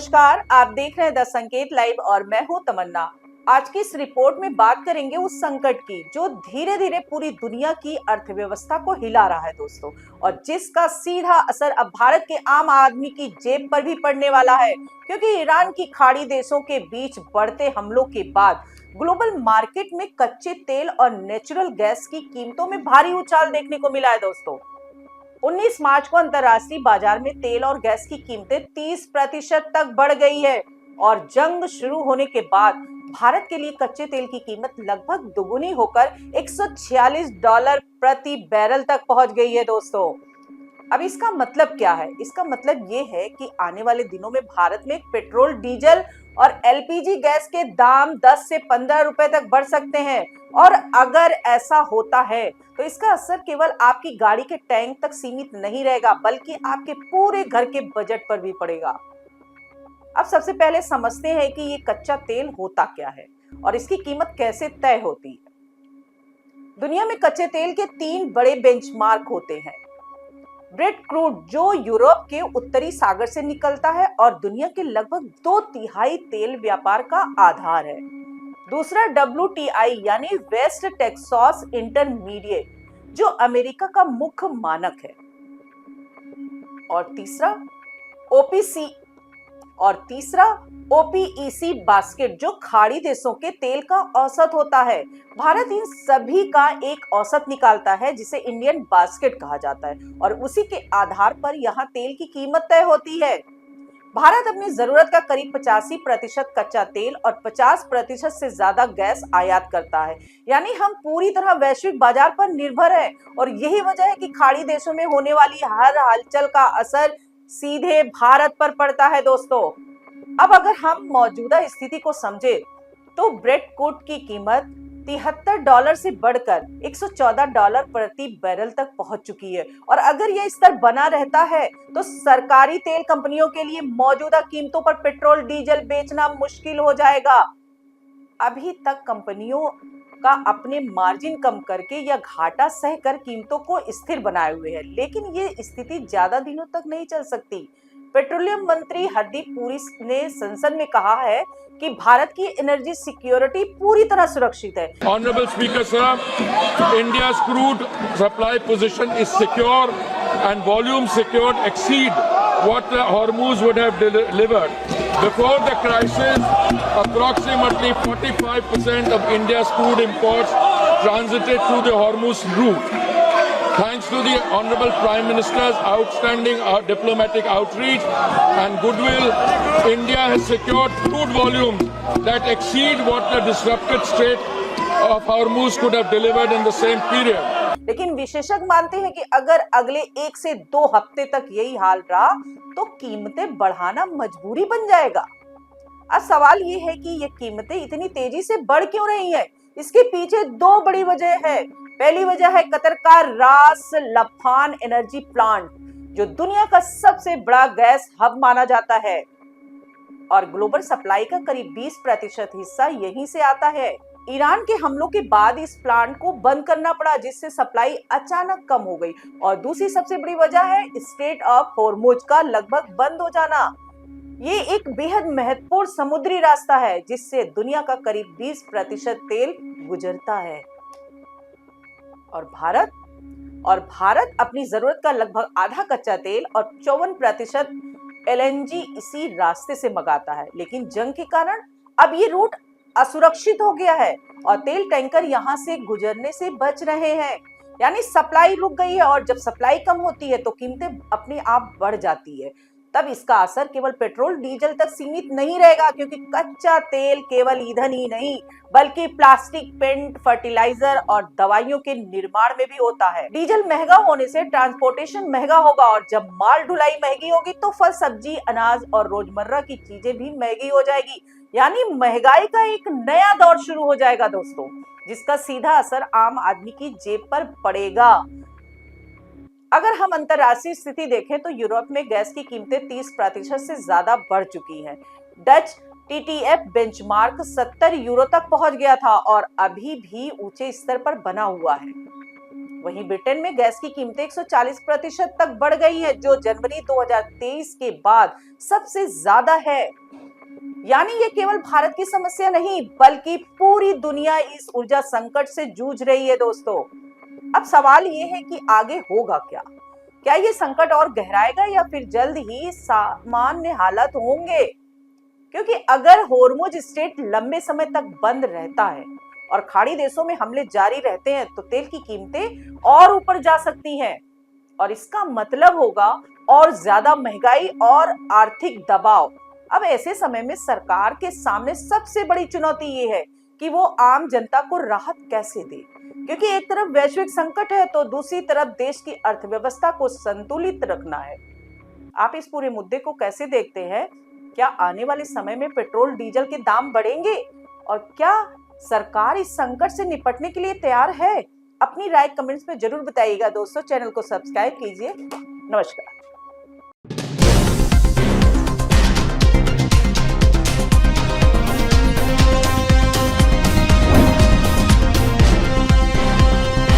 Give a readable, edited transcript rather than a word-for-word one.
नमस्कार, आप देख रहे हैं द संकेत लाइव और मैं हूं तमन्ना। आज की इस रिपोर्ट में बात करेंगे उस संकट की जो धीरे धीरे पूरी दुनिया की अर्थव्यवस्था को हिला रहा है दोस्तों, और जिसका सीधा असर अब भारत के आम आदमी की जेब पर भी पड़ने वाला है, क्योंकि ईरान की खाड़ी देशों के बीच बढ़ते हमलों के बाद ग्लोबल मार्केट में कच्चे तेल और नेचुरल गैस की कीमतों में भारी उछाल देखने को मिला है दोस्तों। 19 मार्च को अंतर्राष्ट्रीय बाजार में तेल और गैस की कीमतें 30% तक बढ़ गई है, और जंग शुरू होने के बाद भारत के लिए कच्चे तेल की कीमत लगभग दुगुनी होकर $146 प्रति बैरल तक पहुंच गई है दोस्तों। अब इसका मतलब क्या है? इसका मतलब ये है कि आने वाले दिनों में भारत में पेट्रोल, डीजल और एलपीजी गैस के दाम 10 से 15 रुपए तक बढ़ सकते हैं। और अगर ऐसा होता है तो इसका असर केवल आपकी गाड़ी के टैंक तक सीमित नहीं रहेगा, बल्कि आपके पूरे घर के बजट पर भी पड़ेगा। अब सबसे पहले समझते हैं कि ये कच्चा तेल होता क्या है और इसकी कीमत कैसे तय होती है। दुनिया में कच्चे तेल के 3 बड़े बेंचमार्क होते हैं। ब्रेट क्रूड, जो यूरोप के उत्तरी सागर से निकलता है और दुनिया के लगभग 2/3 तेल व्यापार का आधार है। दूसरा WTI यानी वेस्ट टेक्सास इंटरमीडिएट, जो अमेरिका का मुख्य मानक है। और तीसरा OPEC बास्केट, जो खाड़ी देशों के तेल का औसत होता है। भारत इन सभी का एक औसत निकालता है जिसे इंडियन बास्केट कहा जाता है, और उसी के आधार पर यहाँ तेल की कीमत तय होती है। भारत अपनी जरूरत का करीब 85% कच्चा तेल और 50% से ज्यादा गैस आयात करता है, यानी हम पूरी तरह वैश्विक बाजार पर निर्भर है। और यही वजह है कि खाड़ी देशों में होने वाली हर हलचल का असर सीधे भारत पर पड़ता है दोस्तों। अब अगर हम मौजूदा स्थिति को समझे तो ब्रेट क्रूड की कीमत $73 से बढ़कर $114 प्रति बैरल तक पहुंच चुकी है, और अगर यह स्तर बना रहता है तो सरकारी तेल कंपनियों के लिए मौजूदा कीमतों पर पेट्रोल डीजल बेचना मुश्किल हो जाएगा। अभी तक कंपनियों का अपने मार्जिन कम करके या घाटा सहकर कीमतों को स्थिर बनाए हुए है, लेकिन ये स्थिति ज्यादा दिनों तक नहीं चल सकती। पेट्रोलियम मंत्री हरदीप पुरी ने संसद में कहा है कि भारत की एनर्जी सिक्योरिटी पूरी तरह सुरक्षित है। Honorable Speaker sir, India's crude supply position is secure and volumes secured exceed what the Hormuz would have delivered. Before the crisis, approximately 45% of India's crude imports transited through the Hormuz route. Thanks to the Honorable Prime Minister's outstanding diplomatic outreach and goodwill, India has secured crude volumes that exceed what the disrupted Strait of Hormuz could have delivered in the same period. लेकिन विशेषज्ञ मानते हैं कि अगर अगले 1 से 2 हफ्ते तक यही हाल रहा तो कीमतें बढ़ाना मजबूरी बन जाएगा। अब सवाल ये है कि ये कीमतें इतनी तेजी से बढ़ क्यों रही हैं? इसके पीछे 2 बड़ी वजह है। पहली वजह है कतर का रास लफान एनर्जी प्लांट, जो दुनिया का सबसे बड़ा गैस हब माना जाता है, और ग्लोबल सप्लाई का करीब 20% हिस्सा यहीं से आता है। ईरान के हमलों के बाद इस प्लांट को बंद करना पड़ा, जिससे सप्लाई अचानक कम हो गई। और दूसरी सबसे बड़ी वजह है स्ट्रेट ऑफ हॉर्मुज का लगभग बंद हो जाना। ये एक बेहद महत्वपूर्ण समुद्री रास्ता है जिससे दुनिया का करीब 20% तेल गुजरता है। और भारत अपनी जरूरत का लगभग आधा कच्चा तेल और 54% LNG इसी रास्ते से मंगाता है। लेकिन जंग के कारण अब ये रूट असुरक्षित हो गया है और तेल टैंकर यहाँ से गुजरने से बच रहे हैं, यानी सप्लाई रुक गई है। और जब सप्लाई कम होती है तो कीमतें अपने आप बढ़ जाती है। तब इसका असर केवल पेट्रोल डीजल तक सीमित नहीं रहेगा, क्योंकि कच्चा तेल केवल ईंधन ही नहीं बल्कि प्लास्टिक, पेंट, फर्टिलाइजर और दवाइयों के निर्माण में भी होता है। डीजल महंगा होने से ट्रांसपोर्टेशन महंगा होगा, और जब माल ढुलाई महंगी होगी तो फल, सब्जी, अनाज और रोजमर्रा की चीजें भी महंगी हो जाएगी। यानी महंगाई का एक नया दौर शुरू हो जाएगा दोस्तों, जिसका सीधा असर आम आदमी की जेब पर पड़ेगा। अगर हम अंतरराष्ट्रीय स्थिति देखें तो यूरोप में गैस की कीमतें 30% से ज्यादा बढ़ चुकी हैं। डच TTF बेंचमार्क 70 यूरो तक पहुंच गया था और अभी भी ऊंचे स्तर पर बना हुआ है। वहीं ब्रिटेन में गैस की कीमतें 140% तक बढ़ गई है, जो जनवरी 2023 के बाद सबसे ज्यादा है। यानी ये केवल भारत की समस्या नहीं, बल्कि पूरी दुनिया इस ऊर्जा संकट से जूझ रही है दोस्तों। अब सवाल ये है कि आगे होगा क्या? क्या ये संकट और गहराएगा या फिर जल्द ही सामान्य हालात होंगे? क्योंकि अगर होर्मुज स्ट्रेट लंबे समय तक बंद रहता है और खाड़ी देशों में हमले जारी रहते हैं, तो तेल की कीमतें और ऊपर जा सकती हैं और इसका मतलब होगा और ज्यादा महंगाई और आर्थिक दबाव। अब ऐसे समय में सरकार के सामने सबसे बड़ी चुनौती ये है कि वो आम जनता को राहत कैसे दे, क्योंकि एक तरफ वैश्विक संकट है तो दूसरी तरफ देश की अर्थव्यवस्था को संतुलित रखना है। आप इस पूरे मुद्दे को कैसे देखते हैं? क्या आने वाले समय में पेट्रोल डीजल के दाम बढ़ेंगे और क्या सरकार इस संकट से निपटने के लिए तैयार है? अपनी राय कमेंट्स में जरूर बताइएगा दोस्तों। चैनल को सब्सक्राइब कीजिए। नमस्कार।